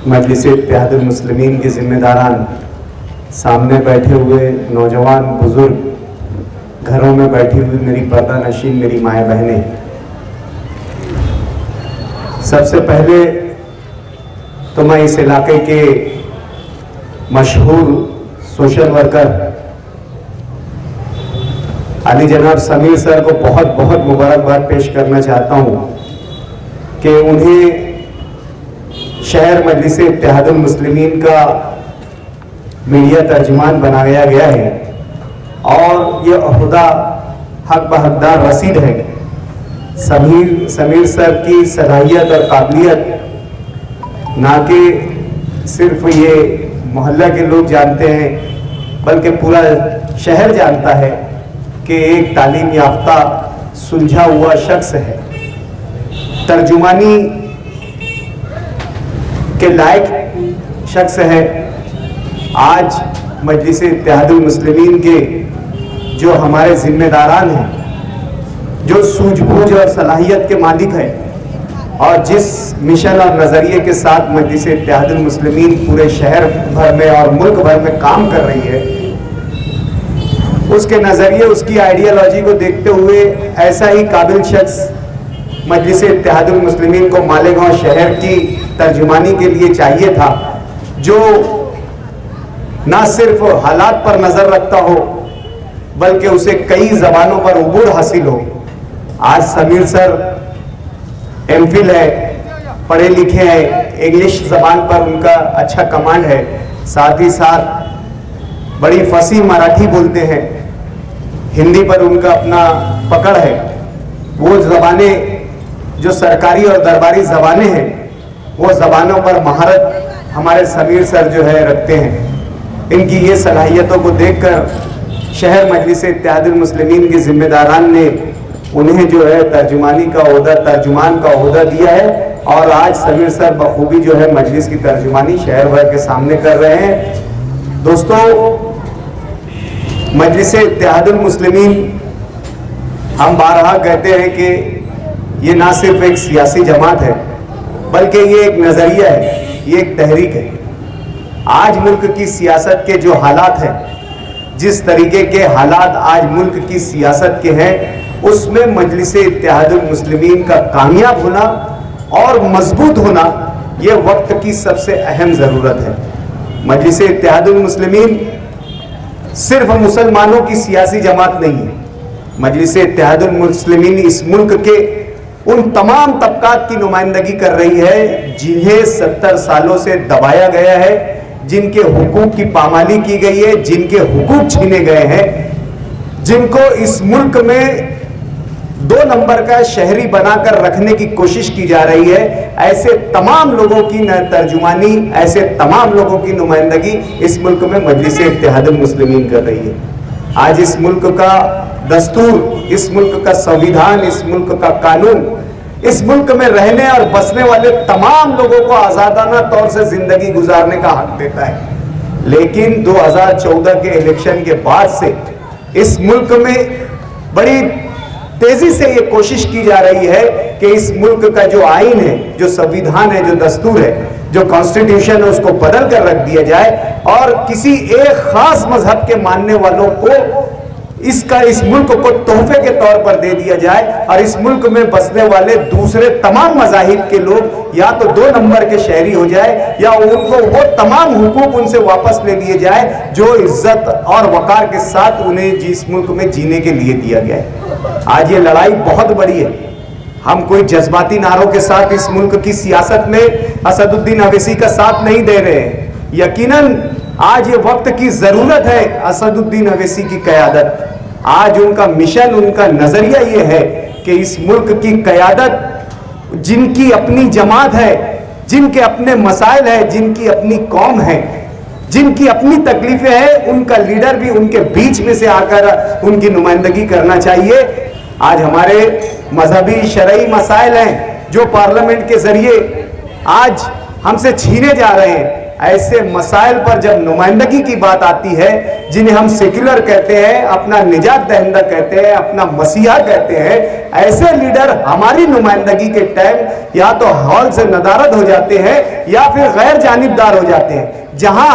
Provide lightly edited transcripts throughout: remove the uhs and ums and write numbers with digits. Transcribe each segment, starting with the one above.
मजलिस-ए-इत्तेहादुल मुस्लिमीन के जिम्मेदारान, सामने बैठे हुए नौजवान बुजुर्ग, घरों में बैठी हुई मेरी पर्दा नशीन मेरी माएँ बहनें, सबसे पहले तो मैं इस इलाके के मशहूर सोशल वर्कर अली जनाब समीर सर को बहुत बहुत मुबारकबाद पेश करना चाहता हूँ कि उन्हें शहर मजलिस-ए-इत्तेहादुल मुस्लिमीन का मीडिया तर्जुमान बनाया गया है और ये ओहदा हक बहकदार रसीद है। समीर सर की सलाहियत और काबिलियत ना कि सिर्फ ये मोहल्ला के लोग जानते हैं बल्कि पूरा शहर जानता है कि एक तालीम याफ्ता सुलझा हुआ शख्स है, तर्जुमानी के लायक शख्स है। आज मजलिस-ए-इत्तेहादुल मुस्लिमीन के जो हमारे जिम्मेदारान हैं, जो सूझबूझ और सलाहियत के मालिक हैं और जिस मिशन और नज़रिए के साथ मजलिस-ए-इत्तेहादुल मुस्लिमीन पूरे शहर भर में और मुल्क भर में काम कर रही है, उसके नज़रिए, उसकी आइडियोलॉजी को देखते हुए ऐसा ही काबिल शख्स मजलिस-ए-इत्तेहादुल मुस्लिमीन को मालेगांव शहर की तर्जुमानी के लिए चाहिए था, जो ना सिर्फ हालात पर नज़र रखता हो बल्कि उसे कई ज़बानों पर उबूर हासिल हो। आज समीर सर एमफिल है, पढ़े लिखे हैं, इंग्लिश ज़बान पर उनका अच्छा कमांड है, साथ ही साथ बड़ी फसीह मराठी बोलते हैं, हिंदी पर उनका अपना पकड़ है। वो ज़बानें जो सरकारी और दरबारी ज़बानें हैं, वो ज़बानों पर महारत हमारे समीर सर जो है रखते हैं। इनकी ये सलाहियतों को देखकर शहर मजलिस-ए-इत्तेहादुल मुस्लिमीन के जिम्मेदारान ने उन्हें जो है तर्जुमान का ओहदा दिया है और आज समीर सर बखूबी जो है मजलिस की तर्जुमानी शहर भर के सामने कर रहे हैं। दोस्तों, मजलिस-ए-इत्तेहादुल मुस्लिमीन, हम बारहा कहते हैं कि ये ना सिर्फ एक सियासी जमात है बल्कि ये एक नज़रिया है, ये एक तहरीक है। आज मुल्क की सियासत के जो हालात हैं, जिस तरीके के हालात आज मुल्क की सियासत के हैं, उसमें मजलिस-ए-इत्तेहादुल मुस्लिमीन का कामयाब होना और मजबूत होना ये वक्त की सबसे अहम ज़रूरत है। मजलिस-ए-इत्तेहादुल मुस्लिमीन सिर्फ मुसलमानों की सियासी जमात नहीं है। मजलिस-ए-इत्तेहादुल मुस्लिमीन इस मुल्क के उन तमाम तबकात की नुमाइंदगी कर रही है जिन्हें 70 सालों से दबाया गया है, जिनके हुकूक की पामाली की गई है, जिनके हुकूक छीने गए हैं, जिनको इस मुल्क में 2 नंबर का शहरी बनाकर रखने की कोशिश की जा रही है। ऐसे तमाम लोगों की तर्जुमानी, ऐसे तमाम लोगों की नुमाइंदगी इस मुल्क में मजलिस-ए-इत्तेहादुल मुस्लिमीन कर रही है। आज इस मुल्क का दस्तूर, इस मुल्क का संविधान, इस मुल्क का कानून इस मुल्क में रहने और बसने वाले तमाम लोगों को आज़ादाना तौर से जिंदगी गुजारने का हक देता है। लेकिन 2014 के इलेक्शन के बाद से इस मुल्क में बड़ी तेजी से ये कोशिश की जा रही है कि इस मुल्क का जो आईन है, जो संविधान है, जो दस्तूर है, जो कॉन्स्टिट्यूशन है, उसको बदल कर रख दिया जाए और किसी एक खास मजहब के मानने वालों को इस मुल्क को तोहफे के तौर पर दे दिया जाए और इस मुल्क में बसने वाले दूसरे तमाम मज़ाहिब के लोग या तो 2 नंबर के शहरी हो जाए या उनको वो तमाम हुकूक उनसे वापस ले लिए जाए जो इज्जत और वकार के साथ उन्हें जिस मुल्क में जीने के लिए दिया गया है। आज ये लड़ाई बहुत बड़ी है। हम कोई जज्बाती नारों के साथ इस मुल्क की सियासत में असदुद्दीन अवैसी का साथ नहीं दे रहे हैं। यकीनन आज ये वक्त की जरूरत है असदुद्दीन अवैसी की क़यादत। आज उनका मिशन, उनका नजरिया ये है कि इस मुल्क की क़यादत, जिनकी अपनी जमात है, जिनके अपने मसाइल है, जिनकी अपनी कौम है, जिनकी अपनी तकलीफें हैं, उनका लीडर भी उनके बीच में से आकर उनकी नुमाइंदगी करना चाहिए। आज हमारे मजहबी शरई मसाइल हैं जो पार्लियामेंट के जरिए आज हमसे छीने जा रहे हैं। ऐसे मसाइल पर जब नुमाइंदगी की बात आती है, जिन्हें हम सेक्युलर कहते हैं, अपना निजात दहिंदा कहते हैं, अपना मसीहा कहते हैं, ऐसे लीडर हमारी नुमाइंदगी के टाइम या तो हॉल से नदारद हो जाते हैं या फिर गैर जानिबदार हो जाते हैं। जहां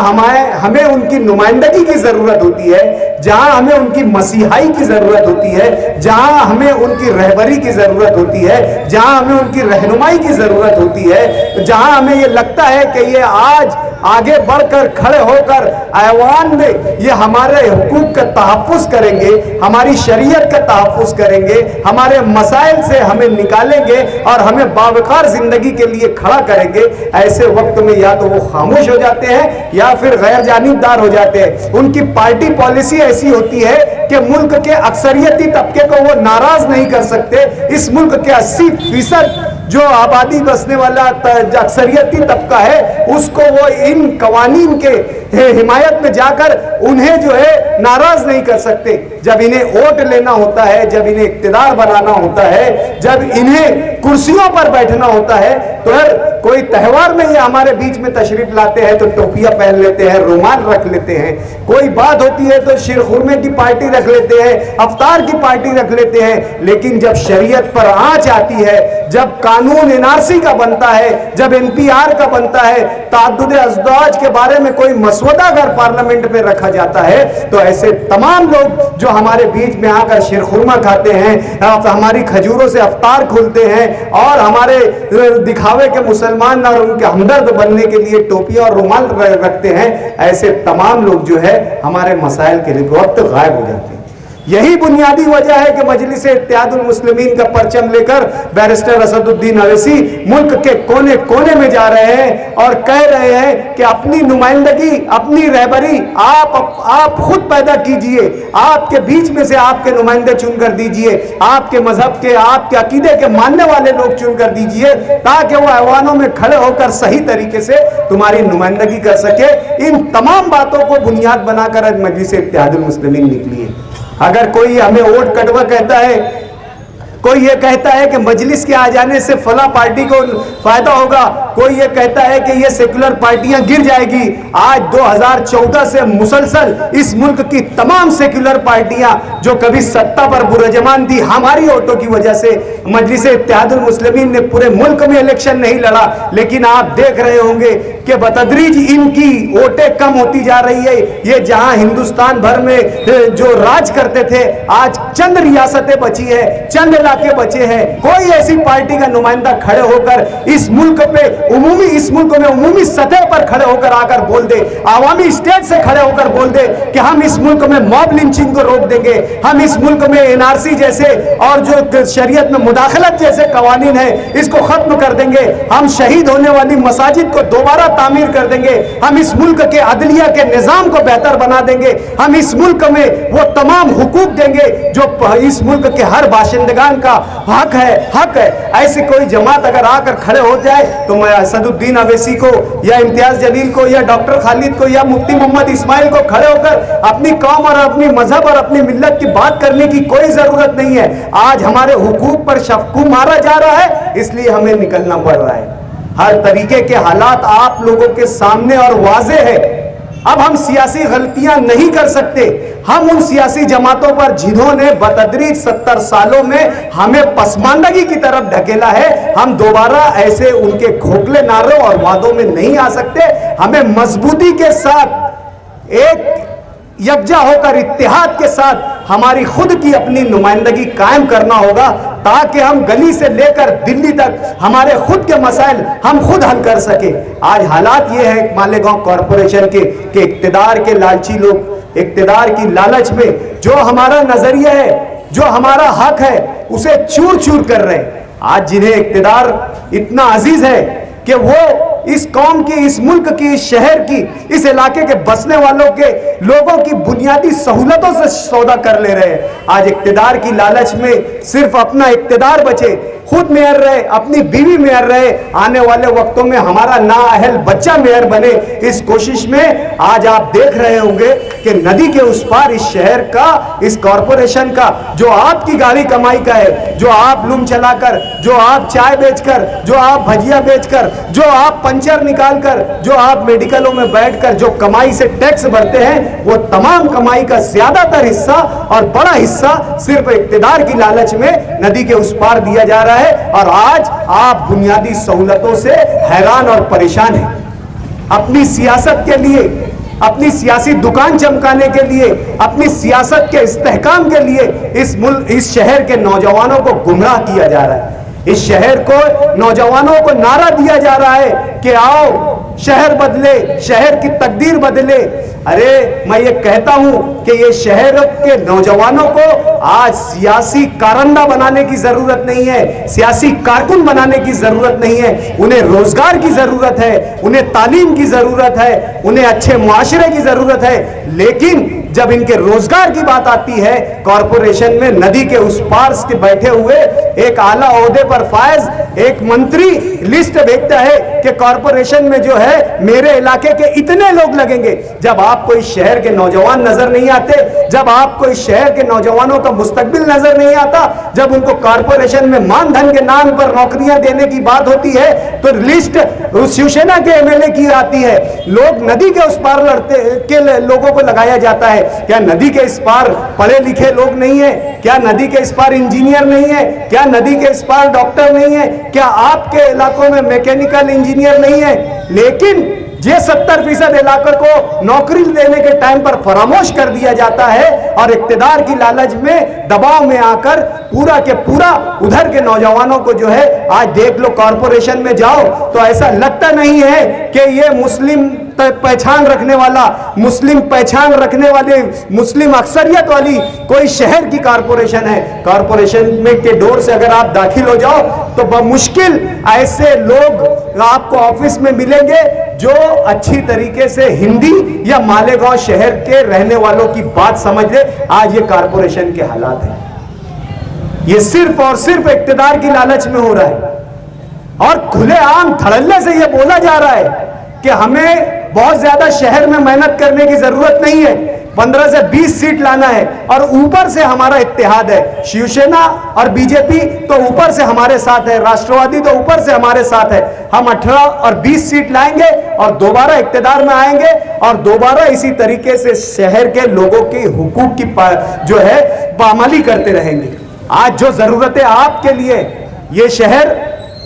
हमें उनकी नुमाइंदगी की जरूरत होती है, जहां हमें उनकी मसीहाई की जरूरत होती है, जहां हमें उनकी रहबरी की जरूरत होती है, जहां हमें उनकी रहनुमाई की जरूरत होती है, जहां हमें ये लगता है कि ये आज आगे बढ़कर खड़े होकर ऐवान में ये हमारे हुकूक का तहफ़्फ़ुज़ करेंगे, हमारी शरीयत का तहफ़्फ़ुज़ करेंगे, हमारे मसाइल से हमें निकालेंगे और हमें बावकार जिंदगी के लिए खड़ा करेंगे, ऐसे वक्त में या तो वो खामोश हो जाते हैं या फिर गैर जानिबदार हो जाते हैं। उनकी पार्टी पॉलिसी ऐसी होती है कि मुल्क के अक्सरियती तबके को वो नाराज नहीं कर सकते। इस मुल्क के 80% जो आबादी बसने वाला अक्सरियती तबका है, उसको वो इन कवानीन के हिमायत में जाकर उन्हें जो है नाराज नहीं कर सकते। जब इन्हें वोट लेना होता है, जब इन्हें इक्तिदार बनाना होता है, जब इन्हें कुर्सियों पर बैठना होता है, तो हर कोई त्यौहार में ये हमारे बीच में तशरीफ लाते हैं तो टोपियां पहन लेते हैं, रुमाल रख लेते हैं। कोई बात होती है तो शीरखुरमे की पार्टी रख लेते हैं, अफ्तार की पार्टी रख लेते हैं। लेकिन जब शरीयत पर आंच आती है, जब कानून एनआरसी का बनता है, जब एनपीआर का बनता है, ताअद्दुद अज़वाज के बारे में कोई मसवदा अगर पार्लियामेंट में रखा जाता है, तो ऐसे तमाम लोग जो हमारे बीच में आकर शीरखुरमा खाते हैं, हमारी खजूरों से अफ्तार खोलते हैं और हमारे दिखावे के मुसलमान और उनके हमदर्द बनने के लिए टोपियां और रुमाल रखते हैं, ऐसे तमाम लोग जो है हमारे मसाइल के लिए वक्त गायब हो जाते हैं। यही बुनियादी वजह है कि मजलिस इत्तेहादुल मुस्लिमीन का परचम लेकर बैरिस्टर असदुद्दीन अवैसी मुल्क के कोने कोने में जा रहे हैं और कह रहे हैं कि अपनी नुमाइंदगी, अपनी रहबरी आप खुद पैदा कीजिए, आपके बीच में से आपके नुमाइंदे चुनकर दीजिए, आपके मजहब के, आपके अकीदे के मानने वाले लोग चुनकर दीजिए, ताकि वो ऐवानों में खड़े होकर सही तरीके से तुम्हारी नुमाइंदगी कर सके। इन तमाम बातों को बुनियाद बनाकर आज मजलिस इत्तेहादुल मुस्लिमीन निकली है। अगर कोई हमें वोट कटवा कहता है, कोई ये कहता है कि मजलिस के आ जाने से फला पार्टी को फायदा होगा, कोई ये कहता है कि ये सेकुलर पार्टियां गिर जाएगी, आज 2014 से मुसलसल इस मुल्क की तमाम सेकुलर पार्टियां जो कभी सत्ता पर बुरजमान थी, हमारी वोटों की वजह से मजलिस इत्तेहादुल मुस्लिमीन ने पूरे मुल्क में इलेक्शन नहीं लड़ा, लेकिन आप देख रहे होंगे कि बतदरीज इनकी वोटें कम होती जा रही है। ये जहां हिंदुस्तान भर में जो राज करते थे, आज चंद रियासतें बची है, चंद इलाके बचे हैं। कोई ऐसी पार्टी का नुमाइंदा खड़े होकर इस मुल्क में उमूमी सतह पर खड़े होकर आकर बोल दे, आवामी स्टेज से खड़े होकर बोल दे कि हम इस मुल्क में मॉब लिंचिंग को रोक देंगे, हम इस मुल्क में एनआरसी जैसे और जो शरीयत में मुदाखलत जैसे कवानीन है इसको खत्म कर देंगे, हम शहीद होने वाली मसाजिद को दोबारा तामीर कर देंगे, हम इस मुल्क के अदलिया के निजाम को बेहतर बना देंगे, हम इस मुल्क में वो तमाम हुकूक देंगे जो इस मुल्क के हर बाशिंदगान का हक है। ऐसी कोई जमात अगर आकर खड़े हो जाए तो मैं असदुद्दीन अवैसी को या इम्तियाज जलील को या डॉक्टर खालिद को या मुफ्ती मोहम्मद इस्माइल को खड़े होकर अपनी कौम और अपनी मजहब और अपनी मिल्लत की बात करने की कोई जरूरत नहीं है। आज हमारे हुकूक पर शफकू मारा जा रहा है, इसलिए हमें निकलना पड़ रहा है। हर तरीके के हालात आप लोगों के सामने और वाजे है। अब हम सियासी गलतियां नहीं कर सकते। हम उन सियासी जमातों पर जिन्होंने बतदरीज 70 सालों में हमें पसमानदगी की तरफ ढकेला है, हम दोबारा ऐसे उनके खोखले नारों और वादों में नहीं आ सकते। हमें मजबूती के साथ एक यकजा होकर इत्तेहाद के साथ हमारी खुद की अपनी नुमाइंदगी कायम करना होगा, ताकि हम गली से लेकर दिल्ली तक हमारे खुद के मसाइल हम खुद हल कर सके। आज हालात ये है मालेगांव कॉरपोरेशन के इक्तिदार के लालची लोग इक्तिदार की लालच में जो हमारा नजरिया है, जो हमारा हक है, उसे चूर चूर कर रहे हैं। आज जिन्हें इक्तिदार इतना अजीज है कि वो इस कौम की, इस मुल्क की, इस शहर की, इस इलाके के बसने वालों के लोगों की बुनियादी सहूलतों से सौदा कर ले रहे हैं। आज इक्तिदार की लालच में सिर्फ अपना इक्तिदार बचे, खुद मेयर रहे, अपनी बीवी मेयर रहे, आने वाले वक्तों में हमारा नाअहल बच्चा मेयर बने, इस कोशिश में आज आप देख रहे होंगे कि नदी के उस पार इस शहर का, इस कॉरपोरेशन का, जो आपकी गाड़ी कमाई का है, जो आप लूम चलाकर, जो आप चाय बेचकर, जो आप भजिया बेचकर, जो आप पंचर निकालकर, जो आप मेडिकलों में बैठकर जो कमाई से टैक्स भरते हैं, वो तमाम कमाई का ज्यादातर हिस्सा और बड़ा हिस्सा सिर्फ इक्तिदार की लालच में नदी के उस पार दिया जा रहा है। और आज आप बुनियादी सहूलतों से हैरान और परेशान हैं। अपनी सियासत के लिए, अपनी सियासी दुकान चमकाने के लिए, अपनी सियासत के इस्तेहकाम के लिए इस शहर के नौजवानों को गुमराह किया जा रहा है। इस शहर को, नौजवानों को नारा दिया जा रहा है कि आओ शहर बदले, शहर की तकदीर बदले। अरे मैं ये कहता हूं कि ये शहर के नौजवानों को आज सियासी कारंदा बनाने की जरूरत नहीं है, सियासी कारकुन बनाने की जरूरत नहीं है। उन्हें रोजगार की जरूरत है, उन्हें तालीम की जरूरत है, उन्हें अच्छे मुआशरे की जरूरत है। लेकिन जब इनके रोजगार की बात आती है, कॉरपोरेशन में नदी के उस पार के बैठे हुए एक आला ओहदे पर फायज एक मंत्री लिस्ट भेजता है कि कॉरपोरेशन में जो है मेरे इलाके के इतने लोग लगेंगे। जब आपको इस शहर के नौजवान नजर नहीं आते, जब आपको इस शहर के नौजवानों का मुस्तकबिल नजर नहीं आता, जब उनको कॉरपोरेशन में मानधन के नाम पर नौकरियां देने की बात होती है, तो लिस्ट शिवसेना के एमएलए की आती है। लोग नदी के उस पार लड़ते के लोगों को लगाया जाता है। क्या नदी के इस पार पढ़े लिखे लोग नहीं है? क्या नदी के इस पार इंजीनियर नहीं है? क्या नदी के इस पार डॉक्टर नहीं है? क्या आपके इलाकों में मैकेनिकल इंजीनियर नहीं है? लेकिन ये 70% इलाके को नौकरी देने के टाइम पर फरामोश कर दिया जाता है और इक्तिदार की लालच में, दबाव में आकर पूरा के पूरा उधर के नौजवानों को जो है, आज देख लो कॉरपोरेशन में जाओ तो ऐसा लगता नहीं है कि ये मुस्लिम पहचान रखने वाला, मुस्लिम पहचान रखने वाले, मुस्लिम अक्सरियत वाली कोई शहर की कॉरपोरेशन है। कॉरपोरेशन में के डोर से अगर आप दाखिल हो जाओ तो बमुश्किल ऐसे लोग आपको ऑफिस में मिलेंगे जो अच्छी तरीके से हिंदी या मालेगांव शहर के रहने वालों की बात समझ ले। आज ये कॉरपोरेशन के हालात हैं। ये सिर्फ और सिर्फ इक्तिदार की लालच में हो रहा है और खुलेआम धड़ल्ले से ये बोला जा रहा है कि हमें बहुत ज्यादा शहर में मेहनत करने की जरूरत नहीं है, 15 से 20 सीट लाना है और ऊपर से हमारा इत्तेहाद है। शिवसेना और बीजेपी तो ऊपर से हमारे साथ है, राष्ट्रवादी तो ऊपर से हमारे साथ है। हम 18 और 20 सीट लाएंगे और दोबारा इक्तेदार में आएंगे और दोबारा इसी तरीके से शहर के लोगों की हुकूक की जो है पामाली करते रहेंगे। आज जो जरूरत है आपके लिए, ये शहर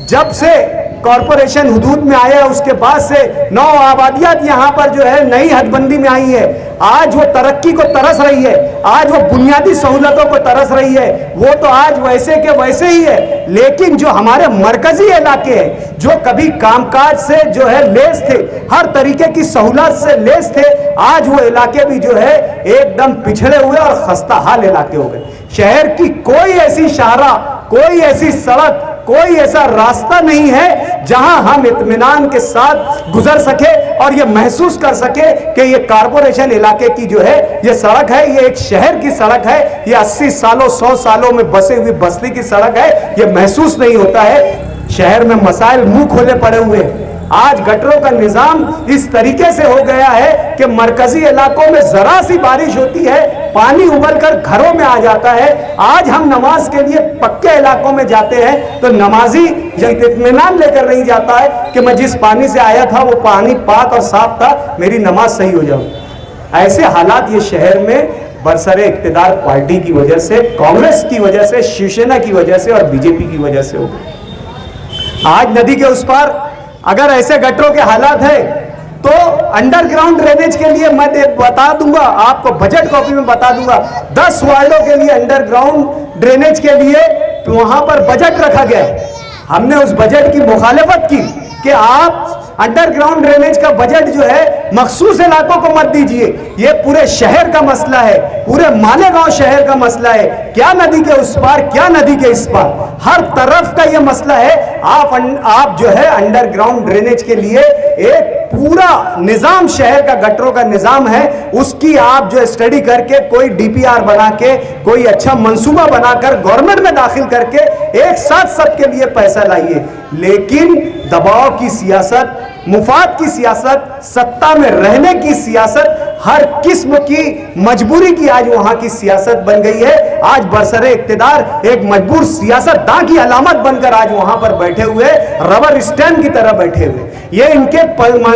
जब से कॉरपोरेशन हुदूद में आया उसके बाद से 9 आबादियात यहां पर जो है नई हदबंदी में आई है। आज वो तरक्की को तरस रही है, आज वो बुनियादी सहूलतों को तरस रही है। वो तो आज वैसे के वैसे ही है, लेकिन जो हमारे मरकजी इलाके हैं, जो कभी कामकाज से जो है लेस थे, हर तरीके की सहूलत से लेस थे, आज वो इलाके भी जो है एकदम पिछड़े हुए और खस्ता हाल इलाके हो गए। शहर की कोई ऐसी शाहरा, कोई ऐसी सड़क, कोई ऐसा रास्ता नहीं है जहां हम इत्मीनान के साथ गुजर सके और ये महसूस कर सके कि ये कॉरपोरेशन इलाके की जो है ये सड़क है, ये एक शहर की सड़क है, ये 80 सालों 100 सालों में बसे हुई बस्ती की सड़क है। ये महसूस नहीं होता है। शहर में मसाइल मुंह खोले पड़े हुए हैं। आज गटरों का निजाम इस तरीके से हो गया है कि मरकजी इलाकों में जरा सी बारिश होती है, पानी उबलकर घरों में आ जाता है। आज हम नमाज के लिए पक्के इलाकों में जाते हैं तो नमाजी इत्मीनान लेकर नहीं जाता है कि मैं जिस पानी से आया था वो पानी पाक और साफ था, मेरी नमाज सही हो जाए। ऐसे हालात ये शहर में बरसरे इक्तिदार पार्टी की वजह से, कांग्रेस की वजह से, शिवसेना की वजह से और बीजेपी की वजह से हो गए। आज नदी के उस पार अगर ऐसे गटरों के हालात है तो अंडरग्राउंड ड्रेनेज के लिए मैं बता दूंगा आपको, बजट कॉपी में बता दूंगा, 10 वार्डों के लिए अंडरग्राउंड ड्रेनेज के लिए वहां पर बजट रखा गया है। हमने उस बजट की मुखालिफत की कि आप अंडरग्राउंड ड्रेनेज का बजट जो है मखसूस इलाकों को मत दीजिए। ये पूरे शहर का मसला है, पूरे मालेगांव शहर का मसला है। क्या नदी के उस पार, क्या नदी के इस पार, हर तरफ का ये मसला है। आप जो है अंडरग्राउंड ड्रेनेज के लिए एक पूरा निजाम शहर का गटरों का निजाम है, उसकी आप जो स्टडी करके कोई डीपीआर बना के कोई अच्छा मंसूबा बनाकर गवर्नमेंट में दाखिल करके एक साथ सबके लिए पैसा लाइए। लेकिन दबाव की सियासत, मुफाद की सियासत, सत्ता में रहने की सियासत, हर किस्म की मजबूरी की आज वहां की सियासत बन गई है। आज बरसरे इक्तिदार एक मजबूर सियासतदां की अलामत बनकर आज वहां पर बैठे हुए, रबर स्टैंड की तरह बैठे हुए। ये इनके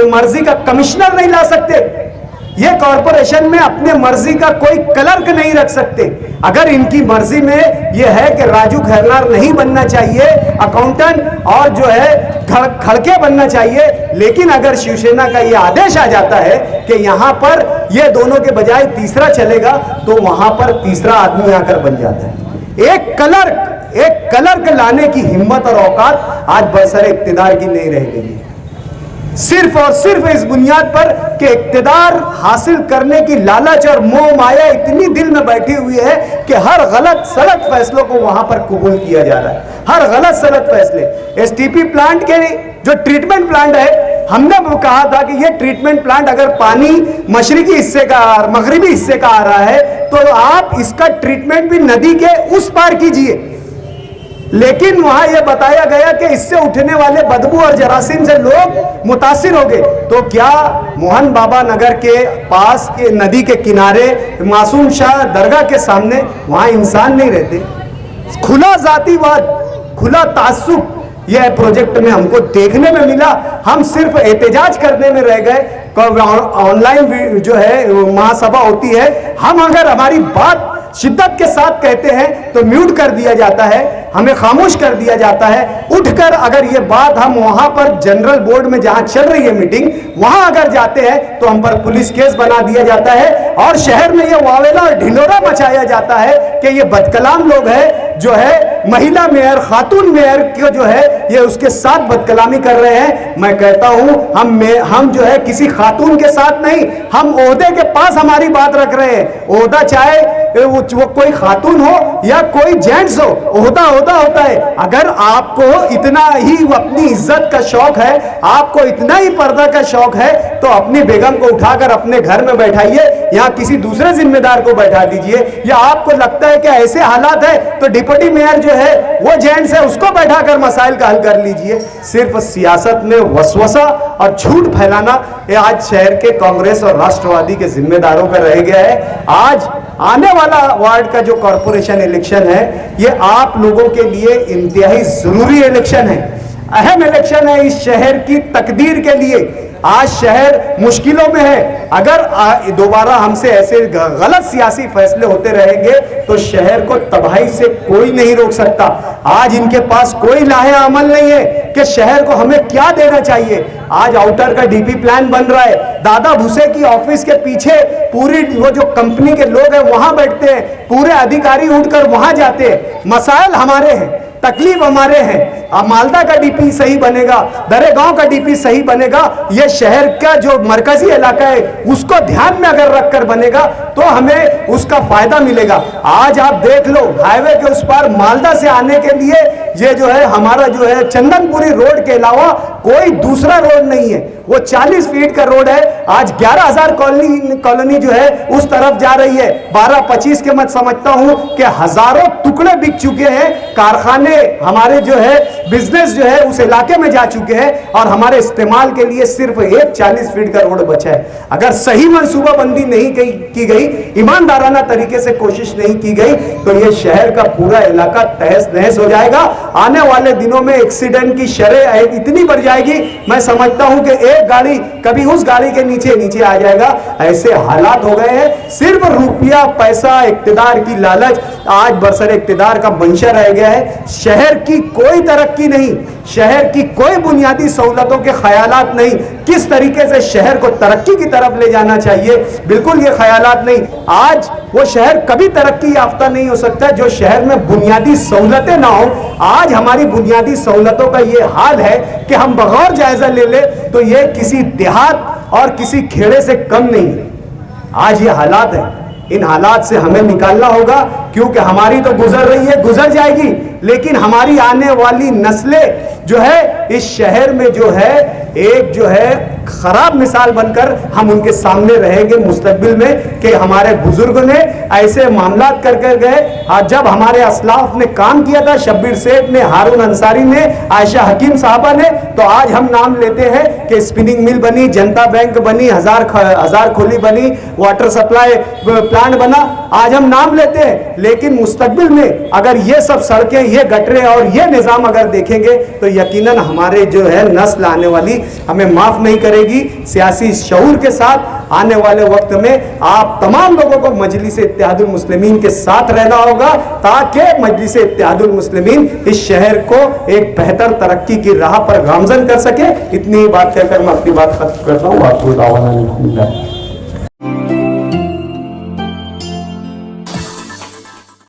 मर्जी का कमिश्नर नहीं ला सकते, ये कॉरपोरेशन में अपने मर्जी का कोई क्लर्क नहीं रख सकते। अगर इनकी मर्जी में ये है कि राजू खैरनार नहीं बनना चाहिए, अकाउंटेंट और जो है खड़के बनना चाहिए, लेकिन अगर शिवसेना का ये आदेश आ जाता है कि यहां पर ये दोनों के बजाय तीसरा चलेगा, तो वहां पर तीसरा आदमी आकर बन जाता है। एक क्लर्क लाने की हिम्मत और औकात आज बरसरे इक्तिदार की नहीं रह गई है। सिर्फ और सिर्फ इस बुनियाद पर कि इक्तिदार हासिल करने की लालच और मोह माया इतनी दिल में बैठी हुई है कि हर गलत सलत फैसलों को वहां पर कबूल किया जा रहा है। हर गलत सलत फैसले, एसटीपी प्लांट के जो ट्रीटमेंट प्लांट है, हमने वो कहा था कि ये ट्रीटमेंट प्लांट अगर पानी मशरकी हिस्से का, मगरिबी हिस्से का आ रहा है, तो आप इसका ट्रीटमेंट भी नदी के उस पार कीजिए। लेकिन वहां यह बताया गया कि इससे उठने वाले बदबू और जरासीम से लोग मुतासिर हो गए। तो क्या मोहन बाबा नगर के पास के नदी के किनारे मासूम शाह दरगाह के सामने वहां इंसान नहीं रहते? खुला जातिवाद, खुला तासुब यह प्रोजेक्ट में हमको देखने में मिला। हम सिर्फ एहतजाज करने में रह गए। ऑनलाइन जो है महासभा होती है, हम अगर हमारी बात शिद्दत के साथ कहते हैं तो म्यूट कर दिया जाता है, हमें खामोश कर दिया जाता है। उठकर अगर ये बात हम वहां पर जनरल बोर्ड में जहां चल रही है मीटिंग, वहां अगर जाते हैं तो हम पर पुलिस केस बना दिया जाता है और शहर में ये वावेला और ढिंडोरा मचाया जाता है कि ये बदकलाम लोग हैं, जो है महिला मेयर, खातून मेयर को जो है ये उसके साथ बदकलामी कर रहे हैं। मैं कहता हूं हम जो है किसी खातून के साथ नहीं, हम ओहदे के पास हमारी बात रख रहे हैं। ओहदा चाहे वो कोई खातून हो या कोई जेंट्स हो, ओहदा ओहदा होता है। अगर आपको इतना ही अपनी इज्जत का शौक है, आपको इतना ही पर्दा का शौक है, तो अपनी बेगम को उठाकर अपने घर में बैठाइए या किसी दूसरे जिम्मेदार को बैठा दीजिए। या आपको लगता है कि ऐसे हालात है तो डिप्टी मेयर जो है वो जेंट्स है, उसको बैठाकर मसाइल का हल कर लीजिए। सिर्फ सियासत में वसवसा और झूठ फैलाना ये आज शहर के कांग्रेस और राष्ट्रवादी के जिम्मेदारों पर रह गया है। आज आने वाला वार्ड का जो कॉर्पोरेशन इलेक्शन है, ये आप लोगों के लिए इंतहाई जरूरी इलेक्शन है, अहम इलेक्शन है इस शहर की तकदीर के लिए। आज शहर मुश्किलों में है। अगर दोबारा हमसे ऐसे गलत सियासी फैसले होते रहेंगे तो शहर को तबाही से कोई नहीं रोक सकता। आज इनके पास कोई लाहे अमल नहीं है कि शहर को हमें क्या देना चाहिए। आज आउटर का डीपी प्लान बन रहा है, दादा भूसे की ऑफिस के पीछे पूरी वो जो कंपनी के लोग हैं वहां बैठते हैं, पूरे अधिकारी उठकर वहां जाते हैं। मसाइल हमारे हैं, तकलीफ हमारे हैं। अब मालदा का डीपी सही बनेगा, दरेगांव का डीपी सही बनेगा, ये शहर का जो मरकजी इलाका है उसको ध्यान में अगर रखकर बनेगा तो हमें उसका फायदा मिलेगा। आज आप देख लो हाईवे के उस पार मालदा से आने के लिए ये जो है हमारा जो है चंदनपुरी रोड के अलावा कोई दूसरा रोड नहीं है। वो 40 फीट का रोड है। आज 11,000 कॉलोनी जो है उस तरफ जा रही है। 12-25 के मैं समझता हूं कि हजारों टुकड़े बिक चुके हैं। कारखाने हमारे जो है बिजनेस जो है उस इलाके में जा चुके हैं और हमारे इस्तेमाल के लिए सिर्फ एक 40 फीट का रोड बचा है। अगर सही मंसूबाबंदी नहीं की गई, ईमानदाराना तरीके से कोशिश नहीं की गई, तो ये शहर का पूरा इलाका तहस नहस हो जाएगा। आने वाले दिनों में एक्सीडेंट की शरह इतनी बढ़ जाएगी, मैं समझता हूं कि एक गाड़ी कभी उस गाड़ी के नीचे आ जाएगा। ऐसे हालात हो गए हैं। सिर्फ रुपया, पैसा, इक्तिदार की लालच आज बरसर इक्तिदार का मंशा रह गया है। शहर की कोई तरक्की नहीं, शहर की कोई बुनियादी सहूलतों के ख्यालात नहीं। किस तरीके से शहर को तरक्की की तरफ ले जाना चाहिए, बिल्कुल ये ख्यालात नहीं। आज वो शहर कभी तरक्की याफ्ता नहीं हो सकता जो शहर में बुनियादी सहूलतें ना हो। आज हमारी बुनियादी सहूलतों का ये हाल है कि हम बगौर जायजा ले ले तो ये किसी देहात और किसी खेड़े से कम नहीं है। आज ये हालात है, इन हालात से हमें निकालना होगा, क्योंकि हमारी तो गुजर रही है, गुजर जाएगी, लेकिन हमारी आने वाली नस्लें जो है इस शहर में जो है एक जो है खराब मिसाल बनकर हम उनके सामने रहेंगे मुस्तकबिल में कि हमारे बुजुर्ग ने ऐसे मामला कर गए। जब हमारे असलाफ ने काम किया था, शब्बीर सेठ ने, हारून अंसारी ने, आयशा हकीम साहबा ने, तो आज हम नाम लेते हैं कि स्पिनिंग मिल बनी, जनता बैंक बनी, हजार खोली बनी, वाटर सप्लाई प्लांट बना, आज हम नाम लेते हैं। लेकिन मुस्तकबिल में अगर ये सब सड़कें, ये गटरें और ये निजाम अगर देखेंगे तो यकीनन हमारे जो है नस्ल आने वाली हमें माफ नहीं करेगी। सियासी शऊर के साथ आने वाले वक्त में आप तमाम लोगों को मजलिस इत्तेहादुल मुस्लिमीन के साथ रहना होगा, ताकि मजलिस इत्तेहादुल मुस्लिमीन इस शहर को एक बेहतर तरक्की की राह पर गामजन कर सके। इतनी बात कहकर मैं अपनी बात खत्म करता हूँ।